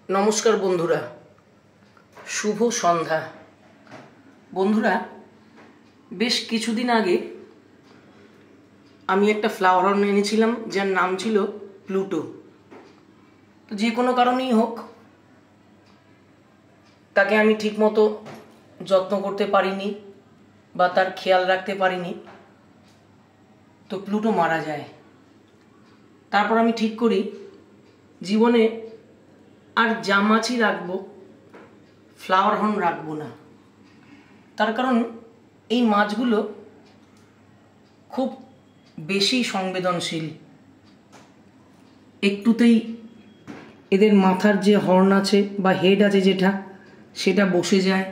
নমস্কার বন্ধুরা, শুভ সন্ধ্যা। বন্ধুরা, বেশ কিছুদিন আগে আমি একটা ফ্লাওয়ার হর্ন এনেছিলাম যার নাম ছিল প্লুটো। তো যে কোনো কারণেই হোক তাকে আমি ঠিকমতো যত্ন করতে পারিনি বা তার খেয়াল রাখতে পারিনি, তো প্লুটো মারা যায়। তারপর আমি ঠিক করি জীবনে আর যা মাছই রাখবো, ফ্লাওয়ার হর্ন রাখবো না। তার কারণ এই মাছগুলো খুব বেশি সংবেদনশীল। একটুতেই এদের মাথার যে হর্ন আছে বা হেড আছে সেটা বসে যায়।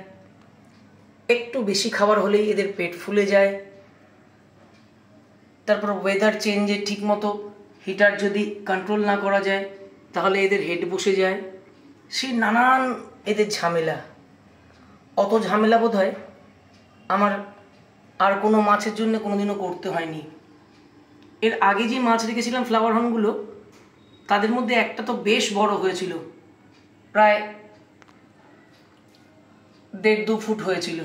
একটু বেশি খাবার হলেই এদের পেট ফুলে যায়। তারপর ওয়েদার চেঞ্জে ঠিকমতো হিটার যদি কন্ট্রোল না করা যায় তাহলে এদের হেড বসে যায়। সে নানান এদের ঝামেলা। অত ঝামেলা বোধ হয় আমার আর কোনো মাছের জন্য কোনোদিনও করতে হয়নি। এর আগে যে মাছ রেখেছিলাম ফ্লাওয়ার হর্নগুলো, তাদের মধ্যে একটা তো বেশ বড় হয়েছিল, প্রায় 1.5-2 ফুট হয়েছিল।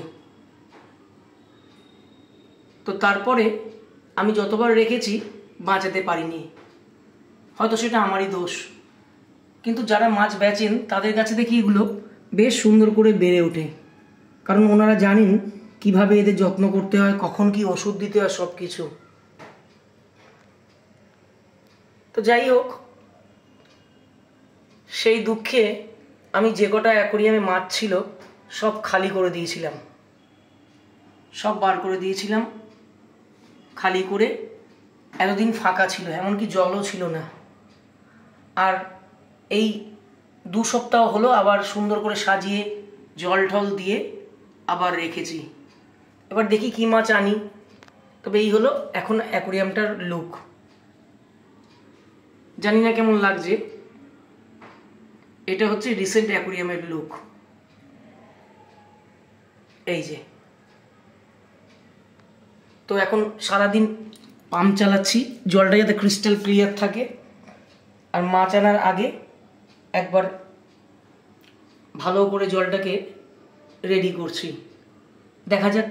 তো তারপরে আমি যতবার রেখেছি বাঁচাতে পারিনি। হয়তো সেটা আমারই দোষ, কিন্তু যারা মাছ বেচেন তাদের কাছে দেখি এগুলো বেশ সুন্দর করে বেড়ে ওঠে, কারণ ওনারা জানেন কিভাবে এদের যত্ন করতে হয়, কখন কি ওষুধ দিতে হয়, সব কিছু। তো যাই হোক, সেই দুঃখে আমি যে কটা অ্যাকোরিয়ামে মাছ ছিল সব খালি করে দিয়েছিলাম, সব বার করে দিয়েছিলাম। খালি করে এতদিন ফাঁকা ছিল, এমনকি জলও ছিল না। আর এই 2 সপ্তাহ হলো আবার সুন্দর করে সাজিয়ে জল ঠল দিয়ে আবার রেখেছি। এবার দেখি কী মাছ আনি। তবে এই হলো এখন অ্যাকোরিয়ামটার লুক। জানি না কেমন লাগছে। এটা হচ্ছে রিসেন্ট অ্যাকোরিয়ামের লুক। এই যে। তো এখন সারাদিন পাম্প চালাচ্ছি, জলটা যাতে ক্রিস্টাল ক্লিয়ার থাকে। আর মাছ আনার আগে একবার ভালো করে জলটাকে রেডি করছি। দেখা যাক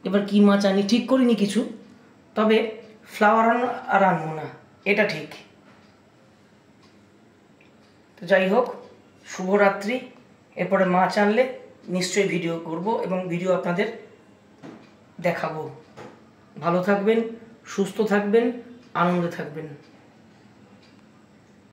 এবার কি মাছ আনি। ঠিক করিনি কিছু, তবে ফ্লাওয়ার হর্ন আর আনবো না, এটা ঠিক। তো যাই হোক, শুভরাত্রি। এরপরে মাছ আনলে নিশ্চয়ই ভিডিও করব এবং ভিডিও আপনাদের দেখাবো। ভালো থাকবেন, সুস্থ থাকবেন, আনন্দে থাকবেন।